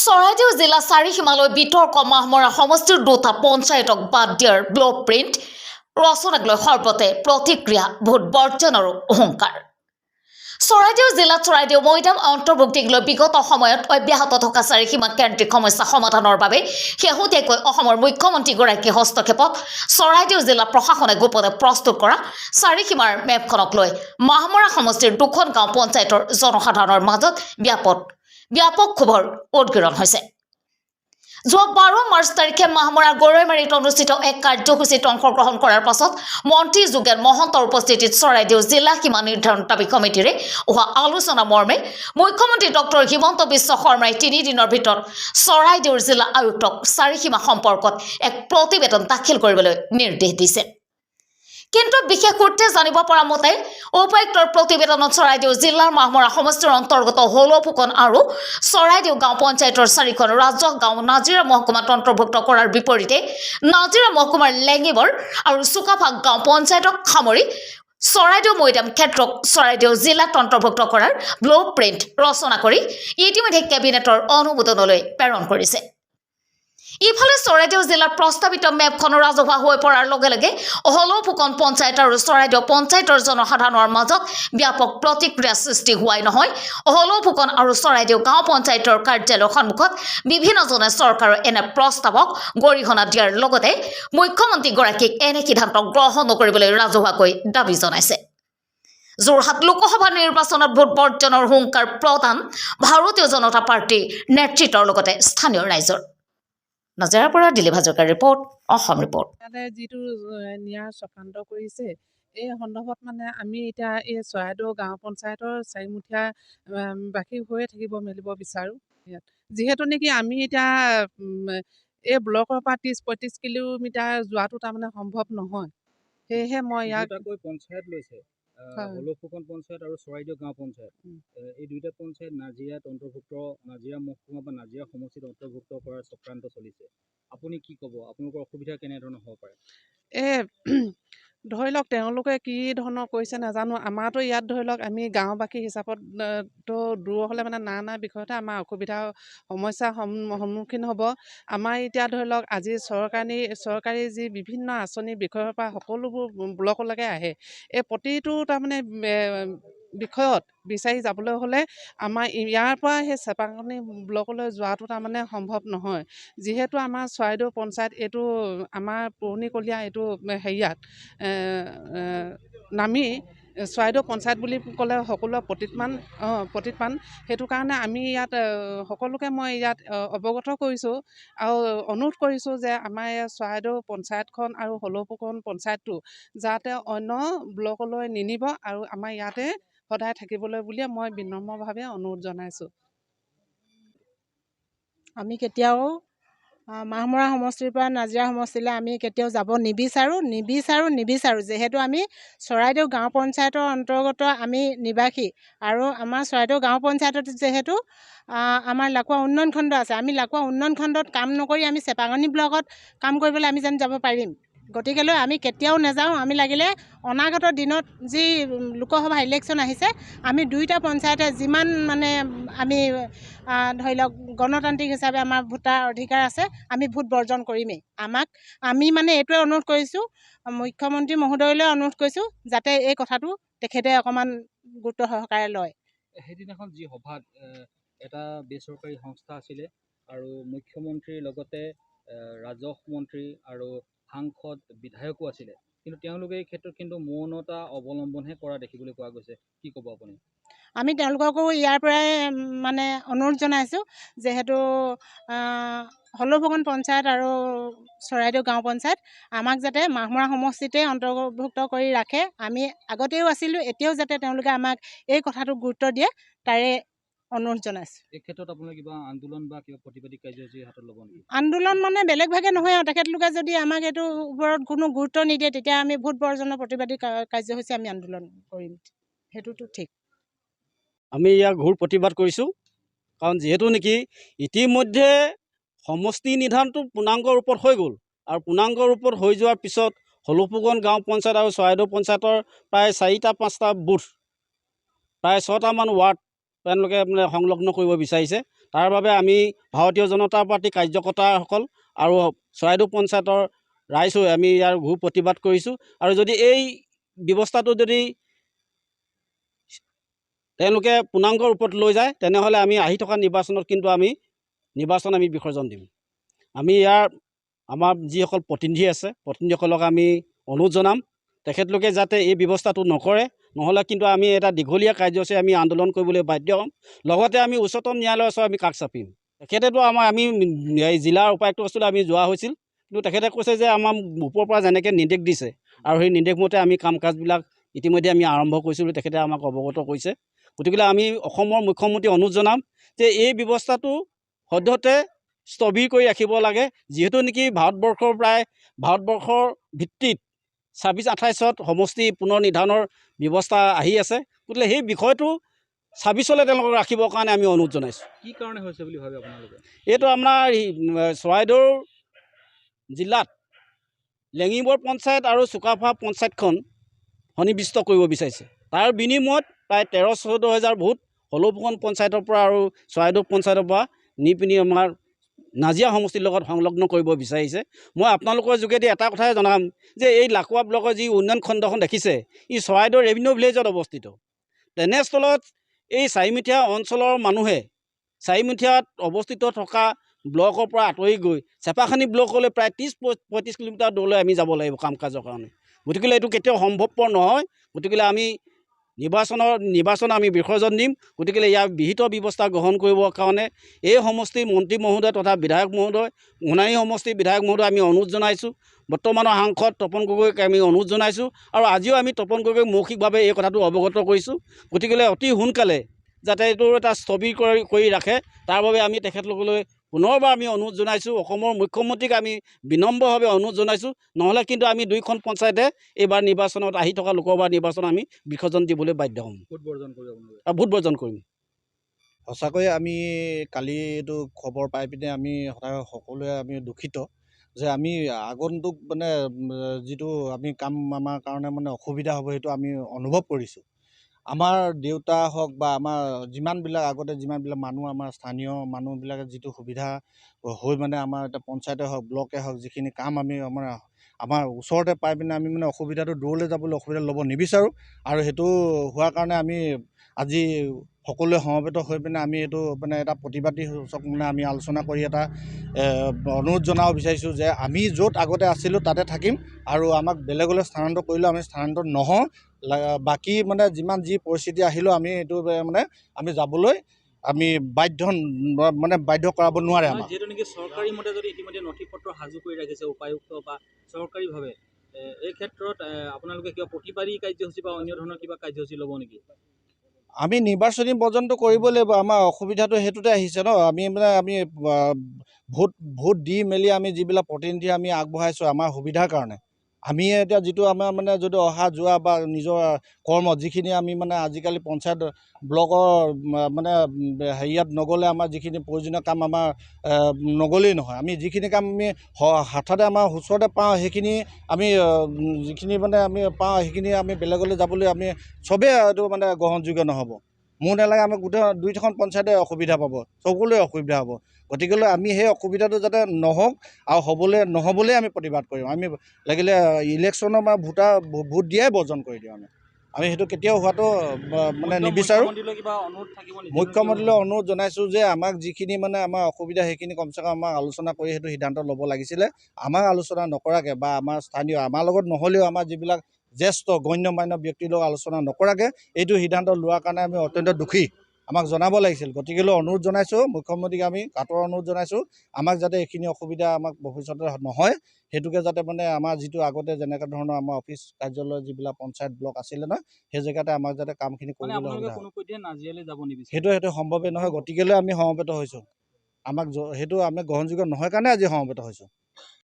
চৰাইদেউ জিলা চাৰিসীমালৈ বিতৰ্ক মাহমৰা সমষ্টিৰ দুটা পঞ্চায়তক বাদ দিয়াৰ ব্লু প্ৰিণ্ট ৰচনাক লৈ সৰ্বতে প্ৰতিক্ৰিয়া ভোট বৰ্জন আৰু অহংকাৰ। চৰাইদেউ জিলাত চৰাইদেউ মৈদাম অন্তৰ্ভুক্তিক লৈ বিগত সময়ত অব্যাহত থকা চাৰিসীমা কেন্দ্ৰিক সমস্যা সমাধানৰ বাবে শেহতীয়াকৈ অসমৰ মুখ্যমন্ত্ৰীগৰাকীৰ হস্তক্ষেপত চৰাইদেউ জিলা প্ৰশাসনে গোপনে প্ৰস্তুত কৰা চাৰিসীমাৰ মেপখনক লৈ মাহমৰা সমষ্টিৰ দুখন গাঁও পঞ্চায়তৰ জনসাধাৰণৰ মাজত ব্যাপক ক্ষোভৰ উদগীৰণ হৈছে। যোৱা 12 মাৰ্চ তাৰিখে মাহমৰা গৰৈমাৰীত অনুষ্ঠিত এক কাৰ্যসূচীত অংশগ্ৰহণ কৰাৰ পাছত মন্ত্ৰী যোগেন মহন্তৰ উপস্থিতিত চৰাইদেউ জিলা সীমা নিৰ্ধাৰণ দাবী কমিটিৰে হোৱা আলোচনা মৰ্মে মুখ্যমন্ত্ৰী ডক্টৰ হিমন্ত বিশ্ব শৰ্মাই 3 দিনৰ ভিতৰত চৰাইদেউৰ জিলা আয়ুক্তক চাৰিসীমা সম্পৰ্কত এক প্ৰতিবেদন দাখিল কৰিবলৈ নিৰ্দেশ দিছে। কিন্তু বিশেষ সূত্ৰে জানিব পৰা মতে উপায়ুক্তৰ প্ৰতিবেদনত চৰাইদেউ জিলাৰ মাহমৰা সমষ্টিৰ অন্তৰ্গত হলফুকন আৰু চৰাইদেউ গাঁও পঞ্চায়তৰ 4খন ৰাজহ গাঁও নাজিৰা মহকুমাত অন্তৰ্ভুক্ত কৰাৰ বিপৰীতে নাজিৰা মহকুমাৰ লেঙিবৰ আৰু চুকাফাক গাঁও পঞ্চায়তক সামৰি চৰাইদেউ মৈদাম ক্ষেত্ৰক চৰাইদেউ জিলাত অন্তৰ্ভুক্ত কৰাৰ ব্লু প্ৰিণ্ট ৰচনা কৰি ইতিমধ্যে কেবিনেটৰ অনুমোদনলৈ প্ৰেৰণ কৰিছে। ইফালে চৰাইদেউ জিলাৰ প্ৰস্তাৱিত মেপখন ৰাজহুৱা হৈ পৰাৰ লগে লগে হলফুকন পঞ্চায়ত আৰু চৰাইদেউ পঞ্চায়তৰ জনসাধাৰণৰ মাজত ব্যাপক প্ৰতিক্ৰিয়া সৃষ্টি হোৱাই নহয়, হলফুকন আৰু চৰাইদেউ গাঁও পঞ্চায়তৰ কাৰ্যালয়ৰ সন্মুখত বিভিন্নজনে চৰকাৰৰ এনে প্ৰস্তাৱক গৰিহণা দিয়াৰ লগতে মুখ্যমন্ত্ৰীগৰাকীক এনে সিদ্ধান্ত গ্ৰহণ নকৰিবলৈ ৰাজহুৱাকৈ দাবী জনাইছে। যোৰহাট লোকসভা নিৰ্বাচনত ভোট বৰ্জনৰ হুংকাৰ প্ৰদান ভাৰতীয় জনতা পাৰ্টীৰ নেতৃত্বৰ লগতে স্থানীয় ৰাইজৰ। নাজিৰাৰ পৰা দিলীপ হাজৰিকাৰ ৰিপৰ্ট, অসম ৰিপৰ্ট। যিটো ন্যায় চক্ৰান্ত কৰিছে এই সন্দৰ্ভত আমি এতিয়া এই চৰাইদেউ গাঁও পঞ্চায়তৰ চাৰিমুঠীয়া বাকী হৈয়ে থাকিব মেলিব বিচাৰোঁ। যিহেতু নেকি আমি এতিয়া এই ব্লকৰ পৰা 30-35 কিলোমিটাৰ যোৱাটো সম্ভৱ নহয়, সেয়েহে মই ইয়াক পঞ্চায়ত লৈছে হলফুকন পঞ্চায়ত আৰু চৰাইদেউ গাঁও পঞ্চায়ত, এই দুইটা পঞ্চায়ত নাজিৰাত অন্তৰ্ভুক্ত, নাজিৰা মহকুমা বা নাজিৰা সমষ্টিত অন্তৰ্ভুক্ত কৰাৰ চক্ৰান্ত চলিছে। আপুনি কি ক'ব, আপোনালোকৰ অসুবিধা কেনেধৰণৰ হ'ব পাৰে? ধৰি লওক তেওঁলোকে কি ধৰণৰ কৰিছে নাজানো। আমাৰতো ইয়াত ধৰি লওক আমি গাঁওবাসী হিচাপত তো দূৰ হ'লে নানা বিষয়তে আমাৰ অসুবিধা সমস্যাৰ সন্মুখীন হ'ব। আমাৰ এতিয়া ধৰি লওক আজি চৰকাৰী যি বিভিন্ন আঁচনিৰ বিষয়ৰ পৰা সকলোবোৰ ব্লকলৈকে আহে, এই প্ৰতিটো বিষয়ত বিচাৰি যাবলৈ হ'লে আমাৰ ইয়াৰ পৰা সেই চেপাকনি ব্লকলৈ যোৱাটো সম্ভৱ নহয়। যিহেতু আমাৰ চৰাইদেউ পঞ্চায়ত এইটো আমাৰ পুৰণিকলীয়া এইটো হেৰিয়াত নামি চৰাইদেউ পঞ্চায়ত বুলি ক'লে সকলোৱে প্ৰতীতমান সেইটো কাৰণে আমি ইয়াত সকলোকে মই ইয়াত অৱগত কৰিছোঁ আৰু অনুৰোধ কৰিছোঁ যে আমাৰ এই চৰাইদেউ পঞ্চায়তখন আৰু হলফুকন পঞ্চায়তটো যাতে অন্য ব্লকলৈ নিনিব আৰু আমাৰ ইয়াতে সদায় থাকিবলৈ বুলিয়ে মই বিনম্ৰভাৱে অনুৰোধ জনাইছোঁ। আমি কেতিয়াও মাহমৰা সমষ্টিৰ পৰা নাজিৰা সমষ্টিলৈ আমি কেতিয়াও যাব নিবিচাৰোঁ। যিহেতু আমি চৰাইদেউ গাঁও পঞ্চায়তৰ অন্তৰ্গত আমি নিবাসী আৰু আমাৰ চৰাইদেউ গাঁও পঞ্চায়তত যিহেতু আমাৰ লাকুৱা উন্নয়ন খণ্ড আছে, আমি লাকুৱা উন্নয়ন খণ্ডত কাম নকৰি আমি চেপাকনি ব্লকত কাম কৰিবলৈ আমি যেন যাব পাৰিম। গতিকেলৈ আমি কেতিয়াও নাযাওঁ। আমি লাগিলে অনাগত দিনত যি লোকসভা ইলেকশ্যন আহিছে আমি দুইটা পঞ্চায়তে যিমান আমি ধৰি লওক গণতান্ত্ৰিক হিচাপে আমাৰ ভোটাৰ অধিকাৰ আছে, আমি ভোট বৰ্জন কৰিমেই। আমি এইটোৱে অনুৰোধ কৰিছোঁ, মুখ্যমন্ত্ৰী মহোদয়লৈ অনুৰোধ কৰিছোঁ যাতে এই কথাটো তেখেতে অকণমান গুৰুত্ব সহকাৰে লয়। সেইদিনাখন যি সভাত এটা বেচৰকাৰী সংস্থা আছিলে আৰু মুখ্যমন্ত্ৰীৰ লগতে ৰাজহ মন্ত্ৰী আৰু সাংসদ বিধায়কো আছিলে, কিন্তু তেওঁলোকে এই ক্ষেত্ৰত কিন্তু মৌনতা অৱলম্বনহে কৰা দেখিবলৈ পোৱা গৈছে। কি ক'ব আপুনি? আমি তেওঁলোককো ইয়াৰ পৰাই অনুৰোধ জনাইছোঁ, যিহেতু হলফুকন পঞ্চায়ত আৰু চৰাইদেউ গাঁও পঞ্চায়ত আমাক যাতে মাহমৰা সমষ্টিতে অন্তৰ্ভুক্ত কৰি ৰাখে। আমি আগতেও আছিলোঁ, এতিয়াও যাতে তেওঁলোকে আমাক এই কথাটো গুৰুত্ব দিয়ে তাৰে অনুৰোধ জনাইছোঁ। এই ক্ষেত্ৰত আপোনাৰ কিবা আন্দোলন বা কিবা প্ৰতিবাদী কাৰ্যসূচী হাতত ল'ব নেকি? আন্দোলন বেলেগভাগে নহয় আৰু তেখেতলোকে যদি আমাক এইটো ওপৰত কোনো গুৰুত্ব নিদিয়ে তেতিয়া আমি ভোট বৰ্জনৰ প্ৰতিবাদী কাৰ্যসূচী আমি আন্দোলন কৰিম, সেইটোতো ঠিক। আমি ইয়াৰ ঘোৰ প্ৰতিবাদ কৰিছোঁ, কাৰণ যিহেতু নেকি ইতিমধ্যে সমষ্টি নিৰ্ধাৰণটো পূৰ্ণাংগ ৰূপত হৈ গ'ল আৰু পূৰ্ণাংগ ৰূপত হৈ যোৱাৰ পিছত হলফুকন গাঁও পঞ্চায়ত আৰু চৰাইদেউ পঞ্চায়তৰ প্ৰায় 4-5টা বুথ, প্ৰায় 6টামান ৱাৰ্ড তেওঁলোকে সংলগ্ন কৰিব বিচাৰিছে। তাৰ বাবে আমি ভাৰতীয় জনতা পাৰ্টীৰ কাৰ্যকৰ্তাসকল আৰু চৰাইদেউ পঞ্চায়তৰ ৰাইজ হৈ আমি ইয়াৰ ঘূৰ প্ৰতিবাদ কৰিছোঁ। আৰু যদি এই ব্যৱস্থাটো যদি তেওঁলোকে পূৰ্ণাংগ ৰূপত লৈ যায় তেনেহ'লে আমি আহি থকা নিৰ্বাচনত কিন্তু আমি বিসৰ্জন দিম। আমি ইয়াৰ আমাৰ যিসকল প্ৰতিনিধি আছে প্ৰতিনিধিসকলক আমি অনুৰোধ জনাম তেখেতলোকে যাতে এই ব্যৱস্থাটো নকৰে, নহ'লে কিন্তু আমি এটা দীঘলীয়া কাৰ্যসূচী আমি আন্দোলন কৰিবলৈ বাধ্য হ'ম। লগতে আমি উচ্চতম ন্যায়ালয়ৰ ওচৰত আমি কাষ চাপিম। তেখেতেতো আমি এই জিলাৰ উপায়ুক্তৰ ওচৰলৈ আমি যোৱা হৈছিল, কিন্তু তেখেতে কৈছে যে আমাৰ ওপৰৰ পৰা যেনেকৈ নিৰ্দেশ দিছে আৰু সেই নিৰ্দেশমতে আমি কাম কাজবিলাক ইতিমধ্যে আমি আৰম্ভ কৰিছোঁ বুলি তেখেতে আমাক অৱগত কৰিছে। গতিকে আমি অসমৰ মুখ্যমন্ত্ৰীক অনুৰোধ জনাম যে এই ব্যৱস্থাটো সদ্যহতে স্থবিৰ কৰি ৰাখিব লাগে, যিহেতু নেকি ভাৰতবৰ্ষৰ ভিত্তিত 26-28ত সমষ্টি পুনৰ নিৰ্ধাৰণৰ ব্যৱস্থা আহি আছে। গতিকে সেই বিষয়টো 26লৈ তেওঁলোকক ৰাখিবৰ কাৰণে আমি অনুৰোধ জনাইছোঁ। কি কাৰণে হৈছে বুলি ভাবে আপোনালোকে? এইটো আপোনাৰ চৰাইদেউ জিলাত লেঙিবৰ পঞ্চায়ত আৰু চুকাফা পঞ্চায়তখন সন্নিৱিষ্ট কৰিব বিচাৰিছে। তাৰ বিনিময়ত প্ৰায় 13-14 হাজাৰ ভোট হলৌফুকন পঞ্চায়তৰ পৰা আৰু চৰাইদেউ পঞ্চায়তৰ পৰা নি পিনি আমাৰ নাজিৰা সমষ্টিৰ লগত সংলগ্ন কৰিব বিচাৰিছে। মই আপোনালোকৰ যোগেদি এটা কথাই জনাম যে এই লাকুৱা ব্লকৰ যি উন্নয়ন খণ্ডখন দেখিছে ই চৰাইদেউ ৰেভিনিউ ভিলেজত অৱস্থিত। তেনেস্থলত এই চাৰিমুঠীয়া অঞ্চলৰ মানুহে চাৰিমুঠীয়াত অৱস্থিত থকা ব্লকৰ পৰা আঁতৰি গৈ চেপাখানী ব্লকলৈ প্ৰায় 30-35 কিলোমিটাৰ দূৰলৈ আমি যাব লাগিব কাম কাজৰ কাৰণে। গতিকে এইটো কেতিয়াও সম্ভৱপৰ নহয়। গতিকে আমি নিৰ্বাচন আমি বিসৰ্জন দিম। গতিকে ইয়াৰ বিহিত ব্যৱস্থা গ্ৰহণ কৰিবৰ কাৰণে এই সমষ্টিৰ মন্ত্ৰী মহোদয় তথা বিধায়ক মহোদয়, সোণাৰী সমষ্টিৰ বিধায়ক মহোদয় আমি অনুৰোধ জনাইছোঁ। বৰ্তমানৰ সাংসদ তপন গগৈক আমি অনুৰোধ জনাইছোঁ আৰু আজিও আমি তপন গগৈক মৌখিকভাৱে এই কথাটো অৱগত কৰিছোঁ। গতিকে অতি সোনকালে যাতে এইটো এটা স্থবিৰ কৰি ৰাখে তাৰ বাবে আমি তেখেতলোকলৈ পুনৰবাৰ আমি অনুৰোধ জনাইছোঁ। অসমৰ মুখ্যমন্ত্ৰীক আমি বিনম্ৰভাৱে অনুৰোধ জনাইছোঁ, নহ'লে কিন্তু আমি দুইখন পঞ্চায়তে এইবাৰ নিৰ্বাচনত আহি থকা লোকসভা নিৰ্বাচন আমি বিসৰ্জন দিবলৈ বাধ্য হ'ম। ভোট বৰ্জন কৰিম। সঁচাকৈয়ে আমি কালি এইটো খবৰ পাই পিনে আমি সকলোৱে আমি দুখিত যে আমি আগন্তুক মানে যিটো আমি কাম আমাৰ কাৰণে মানে অসুবিধা হ'ব সেইটো আমি অনুভৱ কৰিছোঁ। আমাৰ দেউতা হওক বা আমাৰ আগতে যিমানবিলাক মানুহ আমাৰ স্থানীয় মানুহবিলাকে যিটো সুবিধা হৈ মানে আমাৰ এতিয়া পঞ্চায়তে হওক ব্লকে হওক যিখিনি কাম আমি আমাৰ ওচৰতে পাই পিনে আমি মানে অসুবিধাটো দূৰলৈ যাবলৈ অসুবিধা ল'ব নিবিচাৰোঁ। আৰু সেইটো হোৱাৰ কাৰণে আমি আজি সকলোৱে সমবেত হৈ পিনে আমি এইটো মানে এটা প্ৰতিবাদী সূচক মানে আমি আলোচনা কৰি এটা অনুৰোধ জনাব বিচাৰিছোঁ যে আমি য'ত আগতে আছিলোঁ তাতে থাকিম আৰু আমাক বেলেগলৈ স্থানান্তৰ কৰিলেও আমি স্থানান্তৰ নহওঁ। বাকী মানে যি পৰিস্থিতি আহিলেও আমি এইটো মানে আমি যাবলৈ আমি বাধ্য কৰাব নোৱাৰে আমাক। যিহেতু নেকি চৰকাৰী মতে যদি ইতিমধ্যে নথি পত্ৰ সাজু কৰি ৰাখিছে উপায়ুক্ত বা চৰকাৰীভাৱে, এই ক্ষেত্ৰত আপোনালোকে কিবা প্ৰতিবাদী কাৰ্যসূচী বা অন্য ধৰণৰ কিবা কাৰ্যসূচী ল'ব নেকি? আমি নিৰ্বাচনী পৰ্যন্ত কৰিব লাগিব। আমাৰ অসুবিধাটো সেইটোতে আহিছে ন। আমি ভোট দি মেলি আমি যিবিলাক প্ৰতিনিধি আমি আগবঢ়াইছোঁ আমাৰ সুবিধাৰ কাৰণে। আমি এতিয়া যিটো আমাৰ মানে যদি অহা যোৱা বা নিজৰ কৰ্ম যিখিনি আমি মানে আজিকালি পঞ্চায়ত ব্লকৰ মানে হেৰিয়াত নগ'লে আমাৰ যিখিনি প্ৰয়োজনীয় কাম আমাৰ নগ'লেই নহয়। আমি যিখিনি কাম আমি হঠাতে আমাৰ ওচৰতে পাওঁ সেইখিনি আমি যিখিনি মানে আমি পাওঁ সেইখিনি আমি বেলেগলৈ যাবলৈ আমি চবেই এইটো মানে গ্ৰহণযোগ্য নহ'ব। মোৰ নালাগে আমি গোটেই দুইখন পঞ্চায়তে অসুবিধা পাব, সকলোৱে অসুবিধা হ'ব। গতিকেলৈ আমি সেই অসুবিধাটো যাতে নহওক আৰু নহ'বলৈ আমি প্ৰতিবাদ কৰিম। আমি লাগিলে ইলেকশ্যনৰ বা ভোট দিয়াই বৰ্জন কৰি দিওঁ। আমি সেইটো কেতিয়াও হোৱাটো মানে নিবিচাৰোঁ। মুখ্যমন্ত্ৰীলৈ অনুৰোধ জনাইছোঁ যে আমাক যিখিনি মানে আমাৰ অসুবিধা সেইখিনি কমচে কম আমাক আলোচনা কৰি সেইটো সিদ্ধান্ত ল'ব লাগিছিলে। আমাক আলোচনা নকৰাকৈ বা আমাৰ স্থানীয় আমাৰ লগত নহ'লেও আমাৰ যিবিলাক জ্যেষ্ঠ গণ্যমান্য ব্যক্তিৰ লগত আলোচনা নকৰাকৈ এইটো সিদ্ধান্ত লোৱাৰ কাৰণে আমি অত্যন্ত দুখী। আমাক জনাব লাগিছিল। গতিকেলৈ অনুৰোধ জনাইছোঁ মুখ্যমন্ত্ৰীক আমি কাটৰ অনুৰোধ জনাইছোঁ আমাক যাতে এইখিনি অসুবিধা আমাক ভৱিষ্যতে নহয়, সেইটোকে যাতে মানে আমাৰ যিটো আগতে যেনেকৈ ধৰণৰ আমাৰ অফিচ কাৰ্যালয় যিবিলাক পঞ্চায়ত ব্লক আছিলে ন সেই জেগাতে আমাক যাতে কামখিনি কৰিবলৈ সুবিধা হয়। সেইটো সম্ভৱেই নহয়। গতিকেলৈ আমি সমবেত হৈছোঁ। সেইটো আমি গ্ৰহণযোগ্য নহয় কাৰণে আজি সমবেত হৈছোঁ।